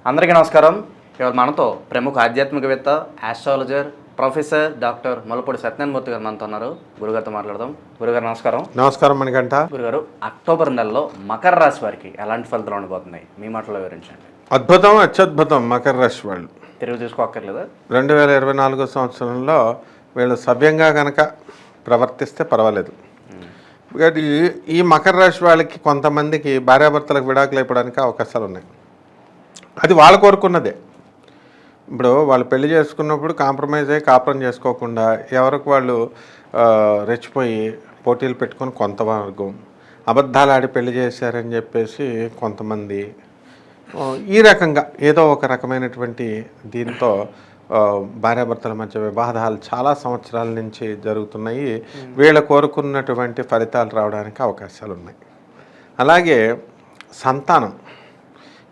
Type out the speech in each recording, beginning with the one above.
అందరికీ నమస్కారం. ఇవాళ మనతో ప్రముఖ ఆధ్యాత్మికవేత్త, astrologer, professor doctor Mullapudi Satyanarayana Murthy గారు మనతో ఉన్నారు. గురుగారితో మాట్లాడదాం. గురుగారు నమస్కారం. నమస్కారం మణికంఠ. గురుగారు, అక్టోబర్ నెలలో మకర రాశి వారికి ఎలాంటి ఫలితాలు ఉండబోతున్నాయి మీ మాటలో వివరించండి. అద్భుతం, అత్యద్భుతం. మకర రాశి వాళ్ళు తిరిగి తీసుకోక్కర్లేదా? 2024 సంవత్సరంలో వీళ్ళు సవ్యంగా కనుక ప్రవర్తిస్తే పర్వాలేదు. ఈ మకర రాశి వాళ్ళకి కొంతమందికి భార్యాభర్తలకు విడాకులు అయిపోవడానికి అవకాశాలు ఉన్నాయి. అది వాళ్ళు కోరుకున్నదే. ఇప్పుడు వాళ్ళు పెళ్లి చేసుకున్నప్పుడు కాంప్రమైజ్ అయ్యి కాపురం చేసుకోకుండా ఎవరికి వాళ్ళు రెచ్చిపోయి పోటీలు పెట్టుకొని కొంతవరకు అబద్ధాలు ఆడి పెళ్లి చేశారని చెప్పేసి కొంతమంది ఈ రకంగా ఏదో ఒక రకమైనటువంటి దీంతో భార్యాభర్తల మధ్య వివాదాలు చాలా సంవత్సరాల నుంచి జరుగుతున్నాయి. వీళ్ళ కోరుకున్నటువంటి ఫలితాలు రావడానికి అవకాశాలు ఉన్నాయి. అలాగే సంతానం,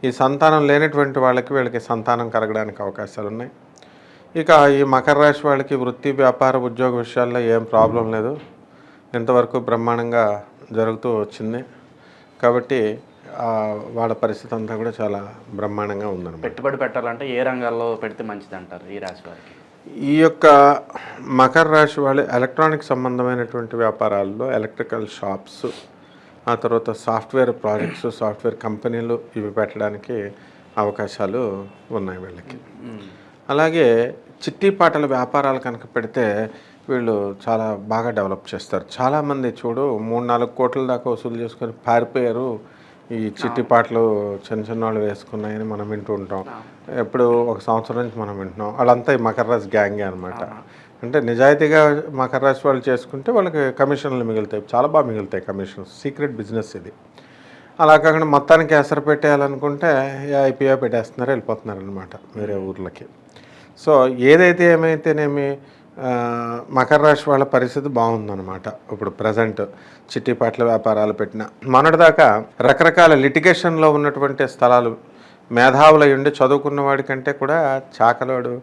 ఈ సంతానం లేనటువంటి వీళ్ళకి సంతానం కలగడానికి అవకాశాలు ఉన్నాయి. ఇక ఈ మకర రాశి వాళ్ళకి వృత్తి, వ్యాపార, ఉద్యోగ విషయాల్లో ఏం ప్రాబ్లం లేదు. ఇంతవరకు బ్రహ్మాండంగా జరుగుతూ వచ్చింది. కాబట్టి వాళ్ళ పరిస్థితి అంతా కూడా చాలా బ్రహ్మాండంగా ఉందన్నమాట. పెట్టుబడి పెట్టాలంటే ఏ రంగాల్లో పెడితే మంచిది అంటారు ఈ రాశి వారికి? ఈ యొక్క మకర రాశి వాళ్ళు ఎలక్ట్రానిక్ సంబంధమైనటువంటి వ్యాపారాల్లో ఎలక్ట్రికల్ షాప్స్, ఆ తర్వాత సాఫ్ట్వేర్ ప్రాజెక్ట్స్, సాఫ్ట్వేర్ కంపెనీలు ఇవి పెట్టడానికి అవకాశాలు ఉన్నాయి వీళ్ళకి. అలాగే చిట్టీపాటల వ్యాపారాలు కనుక పెడితే వీళ్ళు చాలా బాగా డెవలప్ చేస్తారు. చాలామంది చూడు 3-4 కోట్ల దాకా వసూలు చేసుకొని పారిపోయారు ఈ చిట్టిపాటలు చిన్న వాళ్ళు వేసుకున్నాయని మనం వింటూ ఉంటాం. ఎప్పుడు ఒక సంవత్సరం నుంచి మనం వింటున్నాం. వాళ్ళంతా ఈ మకర రాశి గ్యాంగే అనమాట. అంటే నిజాయితీగా మకర రాశి వాళ్ళు చేసుకుంటే వాళ్ళకి కమిషన్లు మిగులుతాయి, చాలా బాగా మిగులుతాయి కమిషన్స్. సీక్రెట్ బిజినెస్ ఇది. అలా కాకుండా మొత్తానికి ఎసరు పెట్టేయాలనుకుంటే ఐపీఓ పెట్టేస్తున్నారు, వెళ్ళిపోతున్నారు అనమాట వేరే ఊర్లకి. సో ఏదైతే ఏమైతేనేమి మకర రాశి వాళ్ళ పరిస్థితి బాగుందన్నమాట. ఇప్పుడు ప్రజెంట్ చిట్టిపాట్ల వ్యాపారాలు పెట్టిన మొన్నటిదాకా రకరకాల లిటిగేషన్లో ఉన్నటువంటి స్థలాలు మేధావులు ఉండి చదువుకున్న వాడి కంటే కూడా చాకలోడు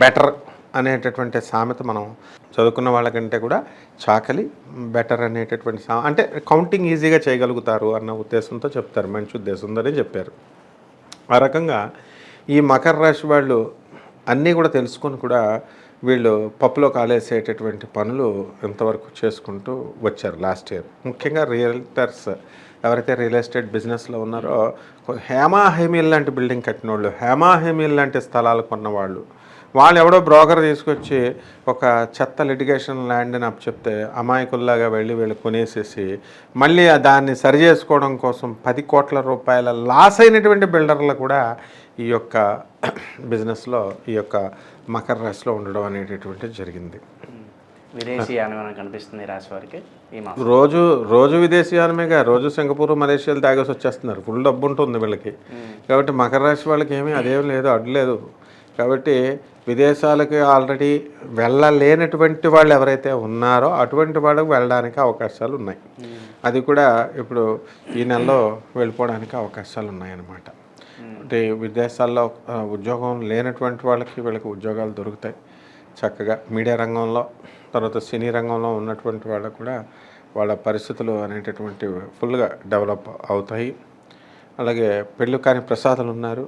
బెటర్ అనేటటువంటి సామెత, మనం చదువుకున్న వాళ్ళకంటే కూడా చాకలి బెటర్ అనేటటువంటి అంటే కౌంటింగ్ ఈజీగా చేయగలుగుతారు అన్న ఉద్దేశంతో చెప్తారు, మంచి ఉద్దేశం ఉందని చెప్పారు. ఆ రకంగా ఈ మకర రాశి వాళ్ళు అన్నీ కూడా తెలుసుకొని కూడా వీళ్ళు పప్పులో కాలేసేటటువంటి పనులు ఇంతవరకు చేసుకుంటూ వచ్చారు లాస్ట్ ఇయర్. ముఖ్యంగా రియల్టర్స్ ఎవరైతే రియల్ ఎస్టేట్ బిజినెస్లో ఉన్నారో, హేమాహేమీల్ లాంటి బిల్డింగ్ కట్టిన వాళ్ళు, హేమాహేమీల్ లాంటి స్థలాలు కొన్నవాళ్ళు, వాళ్ళు ఎవడో బ్రోకర్ తీసుకొచ్చి ఒక చెత్త లిటిగేషన్ ల్యాండ్ని చెప్తే అమాయకుల్లాగా వెళ్ళి వీళ్ళు కొనేసేసి మళ్ళీ దాన్ని సరి చేసుకోవడం కోసం 10 కోట్ల రూపాయల లాస్ అయినటువంటి బిల్డర్లు కూడా ఈ యొక్క బిజినెస్లో, ఈ యొక్క మకర రాశిలో ఉండడం అనేటటువంటిది జరిగింది. విదేశీయానం కనిపిస్తుంది రాశి వారికి రోజు విదేశీయానమేగా. రోజు సింగపూర్, మలేషియాలు తాగేసి వచ్చేస్తున్నారు. ఫుల్ డబ్బు ఉంటుంది వీళ్ళకి. కాబట్టి మకర రాశి వాళ్ళకి ఏమీ అదేం లేదు, అడ్డులేదు. కాబట్టి విదేశాలకి ఆల్రెడీ వెళ్ళలేనటువంటి వాళ్ళు ఎవరైతే ఉన్నారో అటువంటి వాళ్ళకి వెళ్ళడానికి అవకాశాలు ఉన్నాయి. అది కూడా ఇప్పుడు ఈ నెలలో వెళ్ళిపోవడానికి అవకాశాలు ఉన్నాయన్నమాట. అంటే విదేశాల్లో ఉద్యోగం లేనటువంటి వాళ్ళకి వీళ్ళకి ఉద్యోగాలు దొరుకుతాయి చక్కగా. మీడియా రంగంలో, తర్వాత సినీ రంగంలో ఉన్నటువంటి వాళ్ళకు కూడా వాళ్ళ పరిస్థితులు అనేటటువంటి ఫుల్గా డెవలప్ అవుతాయి. అలాగే పెళ్ళి కాని ప్రసాదులు ఉన్నారు,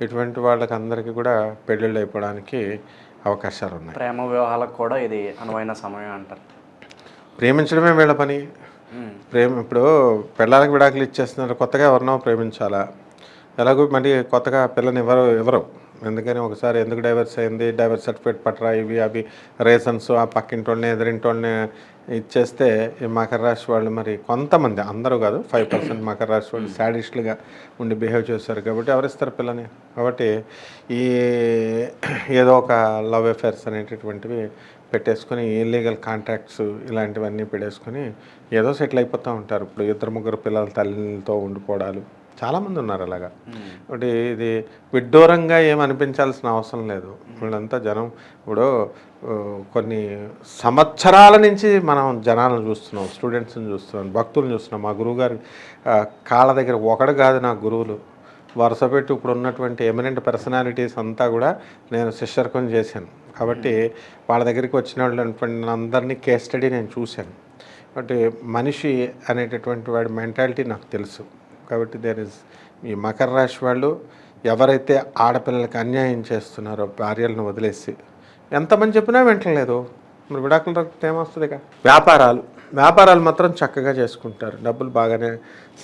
ఇటువంటి వాళ్ళకి అందరికీ కూడా పెళ్ళిళ్ళు అయిపోవడానికి అవకాశాలు ఉన్నాయి. ప్రేమ వివాహాలకు కూడా ఇది అనువైన సమయం అంటారు. ప్రేమించడమే వీళ్ళ పని. ఇప్పుడు పెళ్ళాలకు విడాకులు ఇచ్చేస్తున్నారు, కొత్తగా ఎవరినో ప్రేమించాలా? ఎలాగో మళ్ళీ కొత్తగా పిల్లని ఎవరు ఎందుకని ఒకసారి ఎందుకు డైవర్స్ అయింది, డైవర్స్ సర్టిఫికేట్ పట్టరా, ఇవి అవి రీజన్స్, ఆ పక్కింటోళ్ళని ఎదురింటోళ్ళని ఇచ్చేస్తే ఈ మకర రాశి వాళ్ళు, మరి కొంతమంది, అందరూ కాదు, 5% మకర రాశి వాళ్ళు సాడిస్టులుగా ఉండి బిహేవ్ చేస్తారు. కాబట్టి ఎవరిస్తారు పిల్లని? కాబట్టి ఈ ఏదో ఒక లవ్ అఫేర్స్ అనేటటువంటివి పెట్టేసుకొని, ఇల్లీగల్ కాంట్రాక్ట్స్ ఇలాంటివన్నీ పెట్టేసుకొని ఏదో సెటిల్ అయిపోతూ ఉంటారు. ఇప్పుడు 2-3 పిల్లల తల్లితో ఉండిపోవడాలు చాలామంది ఉన్నారు అలాగా. ఒకటి ఇది విడ్డూరంగా ఏమనిపించాల్సిన అవసరం లేదు. వీళ్ళంతా జనం ఇప్పుడు కొన్ని సంవత్సరాల నుంచి మనం జనాలను చూస్తున్నాం, స్టూడెంట్స్ని చూస్తున్నాం, భక్తులను చూస్తున్నాం. మా గురువుగారి కాళ్ళ దగ్గర ఒకడు కాదు నా గురువులు వరుస పెట్టి ఇప్పుడు ఉన్నటువంటి ఎమినెంట్ పర్సనాలిటీస్ అంతా కూడా నేను శిష్యర్కం చేశాను. కాబట్టి వాళ్ళ దగ్గరికి వచ్చిన వాళ్ళు అందరినీ కేస్ స్టడీ నేను చూశాను. కాబట్టి మనిషి అనేటటువంటి వాడి మెంటాలిటీ నాకు తెలుసు. కాబట్టి ఈ మకర రాశి వాళ్ళు ఎవరైతే ఆడపిల్లలకి అన్యాయం చేస్తున్నారో భార్యలను వదిలేసి ఎంతమంది చెప్పినా వింటలేదు, మరి విడాకుల రక్తం ఏమొస్తుంది ఇక. వ్యాపారాలు మాత్రం చక్కగా చేసుకుంటారు, డబ్బులు బాగానే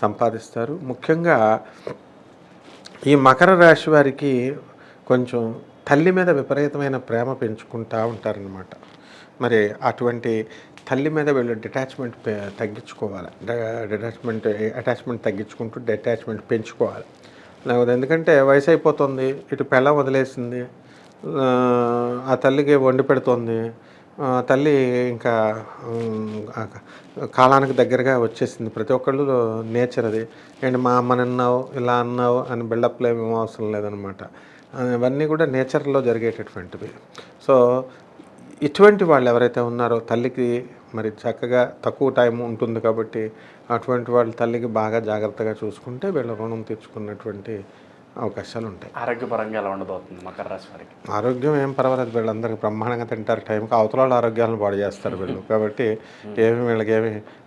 సంపాదిస్తారు. ముఖ్యంగా ఈ మకర రాశి వారికి కొంచెం తల్లి మీద విపరీతమైన ప్రేమ పెంచుకుంటూ ఉంటారనమాట. మరి అటువంటి తల్లి మీద వీళ్ళు డిటాచ్మెంట్ తగ్గించుకోవాలి, అటాచ్మెంట్ తగ్గించుకుంటూ డిటాచ్మెంట్ పెంచుకోవాలి. లేకపోతే ఎందుకంటే వయసు అయిపోతుంది, ఇటు పెళ్ళం వదిలేసింది, ఆ తల్లికి వండి పెడుతోంది, తల్లి ఇంకా కాలానికి దగ్గరగా వచ్చేసింది. ప్రతి ఒక్కళ్ళు నేచర్ అది. అండ్ మా అమ్మని అన్నావు ఇలా అన్నావు అని బిల్డప్లు ఏమీ అవసరం లేదనమాట. ఇవన్నీ కూడా నేచర్లో జరిగేటటువంటివి. సో ఇటువంటి వాళ్ళు ఎవరైతే ఉన్నారో తల్లికి మరి చక్కగా తక్కువ టైం ఉంటుంది కాబట్టి అటువంటి వాళ్ళు తల్లికి బాగా జాగ్రత్తగా చూసుకుంటే వీళ్ళ రుణం తీర్చుకున్నటువంటి అవకాశాలు ఉంటాయి. ఆరోగ్యపరంగా ఎలా ఉండబోతుంది మకర రాశి వారికి? ఆరోగ్యం ఏం పర్వాలేదు, వీళ్ళందరికీ బ్రహ్మాండంగా తింటారు, టైంకి అవతల వాళ్ళ ఆరోగ్యాలను పాడు చేస్తారు వీళ్ళు. కాబట్టి వీళ్ళకి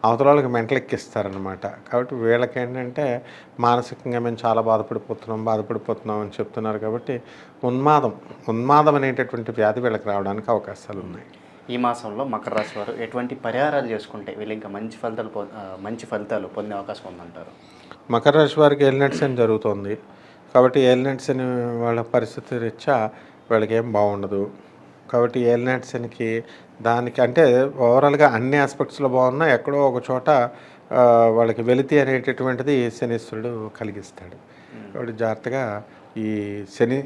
అవతల వాళ్ళకి మెంటలు ఎక్కిస్తారనమాట. కాబట్టి వీళ్ళకి ఏంటంటే మానసికంగా మేము చాలా బాధపడిపోతున్నాం అని చెప్తున్నారు. కాబట్టి ఉన్మాదం అనేటటువంటి వ్యాధి వీళ్ళకి రావడానికి అవకాశాలు ఉన్నాయి. ఈ మాసంలో మకర రాశి వారు ఎటువంటి పరిహారాలు చేసుకుంటే వీళ్ళు ఇంకా మంచి ఫలితాలు పొందే అవకాశం ఉందంటారు? మకర రాశి వారికి ఏలినట్స్ అని జరుగుతుంది కాబట్టి ఏలినట్స్ అని వాళ్ళ పరిస్థితి రీత్యా వాళ్ళకి ఏం బాగుండదు. కాబట్టి ఏలినట్స్ అనికి దానికి అంటే ఓవరాల్గా అన్ని ఆస్పెక్ట్స్లో బాగున్నా ఎక్కడో ఒక చోట వాళ్ళకి వెలితి అనేటటువంటిది శనీశ్వరుడు కలిగిస్తాడు. కాబట్టి జాగ్రత్తగా ఈ శని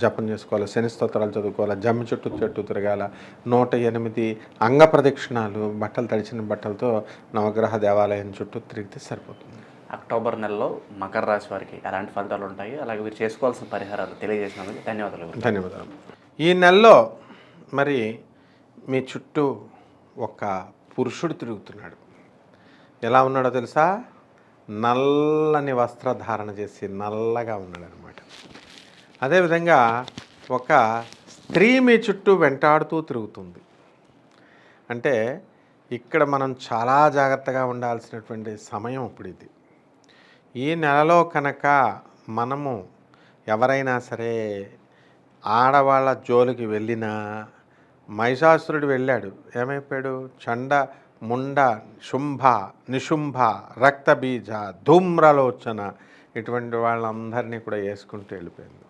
జపం చేసుకోవాలి, శని స్తోత్రాలు చదువుకోవాలి, జమ్మి చుట్టూ తిరగాల, 108 అంగ ప్రదక్షిణాలు బట్టలు తడిచిన బట్టలతో నవగ్రహ దేవాలయం చుట్టూ తిరిగితే సరిపోతుంది. అక్టోబర్ నెలలో మకర రాశి వారికి ఎలాంటి ఫలితాలు ఉంటాయి, అలాగే మీరు చేసుకోవాల్సిన పరిహారాలు తెలియజేసినందుకు ధన్యవాదాలు. ఈ నెలలో మరి మీ చుట్టూ ఒక పురుషుడు తిరుగుతున్నాడు. ఎలా ఉన్నాడో తెలుసా? నల్లని వస్త్రధారణ చేసి నల్లగా ఉన్నాడు అనమాట. అదేవిధంగా ఒక స్త్రీ మీ చుట్టూ వెంటాడుతూ తిరుగుతుంది. అంటే ఇక్కడ మనం చాలా జాగ్రత్తగా ఉండాల్సినటువంటి సమయం ఇప్పుడు ఇది. ఈ నెలలో కనుక మనము ఎవరైనా సరే ఆడవాళ్ళ జోలికి వెళ్ళినా, మహిషాసురుడు వెళ్ళాడు, ఏమైపోయాడు? చండ ముండ శుంభ నిశుంభ రక్తబీజ ధూమ్రలోచన ఇటువంటి వాళ్ళందరినీ కూడా వేసుకుంటూ వెళ్ళిపోయింది.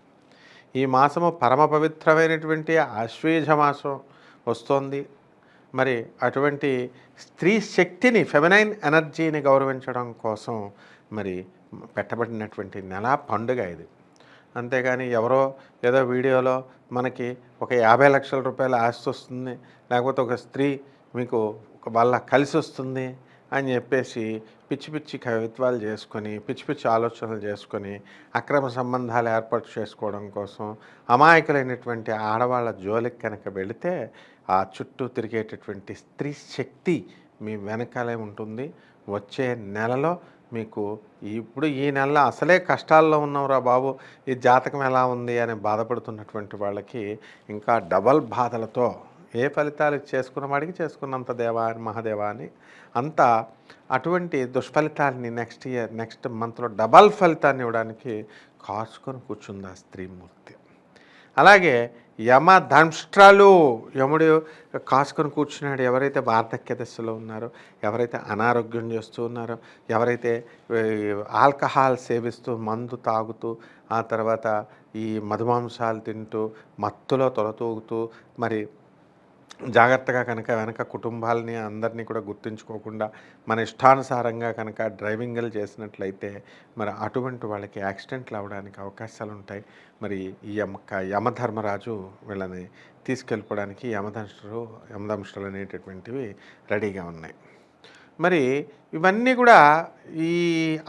ఈ మాసము పరమ పవిత్రమైనటువంటి ఆశ్వేజ మాసం వస్తోంది. మరి అటువంటి స్త్రీ శక్తిని, ఫెమినైన్ ఎనర్జీని గౌరవించడం కోసం మరి పెట్టబడినటువంటి నెల పండుగ ఇది. అంతేగాని ఎవరో ఏదో వీడియోలో మనకి ఒక 50 లక్షల రూపాయల ఆస్తి వస్తుంది, లేకపోతే ఒక స్త్రీ మీకు వాళ్ళ కలిసి వస్తుంది అని చెప్పేసి పిచ్చి పిచ్చి కవిత్వాలు చేసుకొని, పిచ్చి పిచ్చి ఆలోచనలు చేసుకొని అక్రమ సంబంధాలు ఏర్పాటు చేసుకోవడం కోసం అమాయకులైనటువంటి ఆడవాళ్ళ జోలికి కనుక వెళితే ఆ చుట్టూ తిరిగేటటువంటి స్త్రీ శక్తి మీ వెనకాలే ఉంటుంది. వచ్చే నెలలో మీకు ఇప్పుడు ఈ నెలలో అసలే కష్టాల్లో ఉన్నవరా బాబు, ఈ జాతకం ఎలా ఉంది అని బాధపడుతున్నటువంటి వాళ్ళకి ఇంకా డబల్ బాధలతో ఏ ఫలితాలు చేసుకున్న వాడికి చేసుకున్నంత దేవా అని మహాదేవా అని అంతా అటువంటి దుష్ఫలితాలని నెక్స్ట్ మంత్లో డబల్ ఫలితాన్ని ఇవ్వడానికి కాచుకొని కూర్చుంది ఆ స్త్రీమూర్తి. అలాగే యముడు కాసుకొని కూర్చున్నాడు. ఎవరైతే వార్ధక్య దశలో ఉన్నారో, ఎవరైతే అనారోగ్యం చేస్తూ ఉన్నారో, ఎవరైతే ఆల్కహాల్ సేవిస్తూ మందు తాగుతూ ఆ తర్వాత ఈ మధుమాంసాలు తింటూ మత్తులో తొలతూగుతూ మరి జాగ్రత్తగా కనుక వెనక కుటుంబాలని అందరినీ కూడా గుర్తుంచుకోకుండా మన ఇష్టానుసారంగా కనుక డ్రైవింగ్లు చేసినట్లయితే మరి అటువంటి వాళ్ళకి యాక్సిడెంట్లు అవ్వడానికి అవకాశాలు ఉంటాయి. మరి ఈ యమధర్మరాజు వీళ్ళని తీసుకెళ్ళిపోవడానికి యమదంశలు అనేటటువంటివి రెడీగా ఉన్నాయి. మరి ఇవన్నీ కూడా ఈ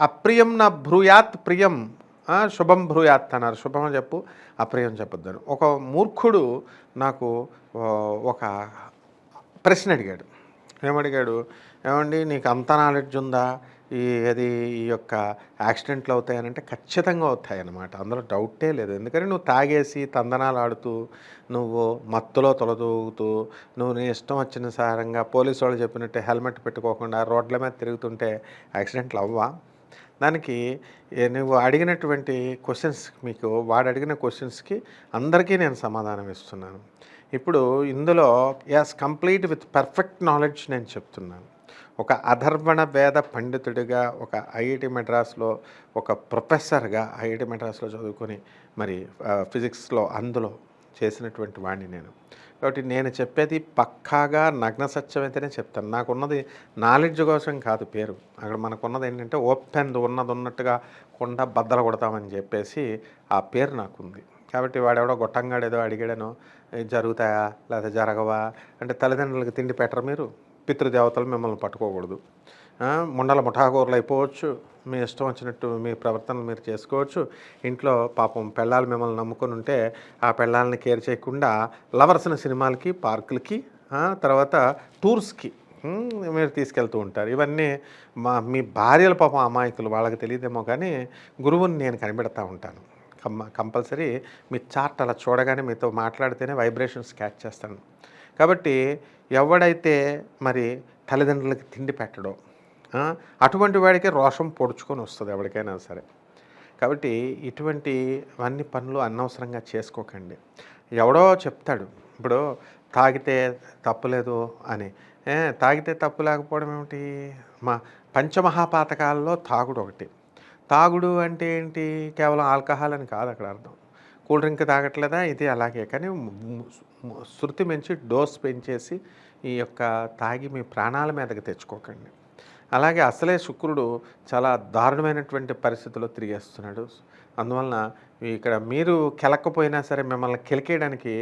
అప్రియం నా భ్రూయాత్ ప్రియం శుభం భ్రూయాత్ అన్నారు. శుభం చెప్పు అప్రియం చెప్పొద్దని. ఒక మూర్ఖుడు నాకు ఒక ప్రశ్న అడిగాడు. ఏమడిగాడు? ఏమండి నీకు అంత నాలెడ్జ్ ఉందా ఈ యొక్క యాక్సిడెంట్లు అవుతాయనంటే ఖచ్చితంగా అవుతాయన్నమాట, అందులో డౌటే లేదు. ఎందుకంటే నువ్వు తాగేసి తందనాలు ఆడుతూ, నువ్వు మత్తులో తొలతూగుతూ, నువ్వు నీ ఇష్టం వచ్చిన సారంగా పోలీసు వాళ్ళు చెప్పినట్టు హెల్మెట్ పెట్టుకోకుండా రోడ్ల మీద తిరుగుతుంటే యాక్సిడెంట్లు అవ్వా? దానికి నువ్వు అడిగినటువంటి క్వశ్చన్స్ మీకు వాడు అడిగిన క్వశ్చన్స్కి అందరికీ నేను సమాధానం ఇస్తున్నాను. ఇప్పుడు ఇందులో కంప్లీట్ విత్ పర్ఫెక్ట్ నాలెడ్జ్ నేను చెప్తున్నాను. ఒక అధర్వణ వేద పండితుడిగా ఒక ఐఐటి మెడ్రాస్లో ఒక ప్రొఫెసర్గా ఐఐటి మెడ్రాస్లో చదువుకొని మరి ఫిజిక్స్లో అందులో చేసినటువంటి వాడిని నేను. కాబట్టి నేను చెప్పేది పక్కాగా నగ్న సత్యమైతేనే చెప్తాను. నాకున్నది నాలెడ్జ్ కోసం కాదు పేరు. అక్కడ మనకున్నది ఏంటంటే ఓపెన్ ఉన్నది ఉన్నట్టుగా కొండ బద్దలు కొడతామని చెప్పేసి ఆ పేరు నాకుంది. కాబట్టి వాడెవడో గొట్టంగాడేదో అడిగాడనో జరుగుతాయా లేదా జరగవా అంటే తల్లిదండ్రులకు తిండి పెట్టరు మీరు, పితృదేవతలు మిమ్మల్ని పట్టుకోకూడదు, ముండల ముఠాకూరలు అయిపోవచ్చు, మీ ఇష్టం వచ్చినట్టు మీ ప్రవర్తనలు మీరు చేసుకోవచ్చు. ఇంట్లో పాపం పెళ్ళాలు మిమ్మల్ని నమ్ముకొని ఉంటే ఆ పెళ్ళాలని కేర్ చేయకుండా లవర్స్ని సినిమాలకి, పార్కులకి, తర్వాత టూర్స్కి మీరు తీసుకెళ్తూ ఉంటారు. ఇవన్నీ మీ భార్యల పాపం అమాయకులు, వాళ్ళకి తెలియదేమో కానీ గురువుని నేను కనిపెడతా ఉంటాను. కంపల్సరీ మీ చార్ట్ అలా చూడగానే మీతో మాట్లాడితేనే వైబ్రేషన్స్ క్యాచ్ చేస్తాను. కాబట్టి ఎవడైతే మరి తల్లిదండ్రులకి తిండి పెట్టడో అటువంటి వాడికి రోషం పొడుచుకొని వస్తుంది ఎవరికైనా సరే. కాబట్టి ఇటువంటివన్నీ పనులు అనవసరంగా చేసుకోకండి. ఎవడో చెప్తాడు ఇప్పుడు తాగితే తప్పులేదు అని. తాగితే తప్పు లేకపోవడం ఏమిటి? పంచమహాపాతకాల్లో తాగుడు ఒకటి. తాగుడు అంటే ఏంటి? కేవలం ఆల్కహాల్ అని కాదు అక్కడ అర్థం. కూల్ డ్రింక్ తాగట్లేదా? ఇది అలాగే. కానీ శృతి మించి డోస్ పెంచేసి ఈ యొక్క తాగి మీ ప్రాణాల మీదకి తెచ్చుకోకండి. అలాగే అసలే శుక్రుడు చాలా దారుణమైనటువంటి పరిస్థితుల్లో తిరిగేస్తున్నాడు. అందువలన ఇక్కడ మీరు కెలక్కపోయినా సరే మిమ్మల్ని కెలికేయడానికి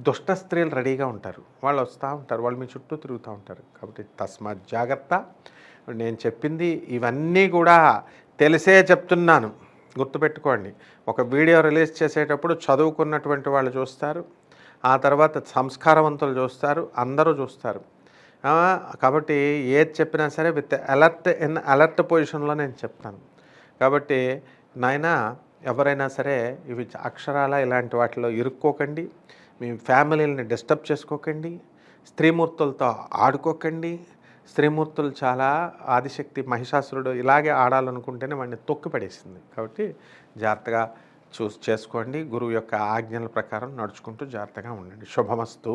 దుష్ట స్త్రీలు రెడీగా ఉంటారు. వాళ్ళు వస్తూ ఉంటారు, వాళ్ళు మీ చుట్టూ తిరుగుతూ ఉంటారు. కాబట్టి తస్మాత్ జాగ్రత్త. నేను చెప్పింది ఇవన్నీ కూడా తెలిసే చెప్తున్నాను, గుర్తుపెట్టుకోండి. ఒక వీడియో రిలీజ్ చేసేటప్పుడు చదువుకున్నటువంటి వాళ్ళు చూస్తారు, ఆ తర్వాత సంస్కారవంతులు చూస్తారు, అందరూ చూస్తారు. కాబట్టి ఏది చెప్పినా సరే విత్ అలర్ట్ పొజిషన్లో నేను చెప్తాను. కాబట్టి నాయనా ఎవరైనా సరే ఇవి అక్షరాల ఇలాంటి వాటిలో ఇరుక్కోకండి, మీ ఫ్యామిలీని డిస్టర్బ్ చేసుకోకండి, స్త్రీమూర్తులతో ఆడుకోకండి. స్త్రీమూర్తులు చాలా ఆదిశక్తి మహిషాసురుడు ఇలాగే ఆడాలనుకుంటేనే వాడిని తొక్కి పడేసింది. కాబట్టి జాగ్రత్తగా చేసుకోండి. గురువు యొక్క ఆజ్ఞల ప్రకారం నడుచుకుంటూ జాగ్రత్తగా ఉండండి. శుభమస్తు.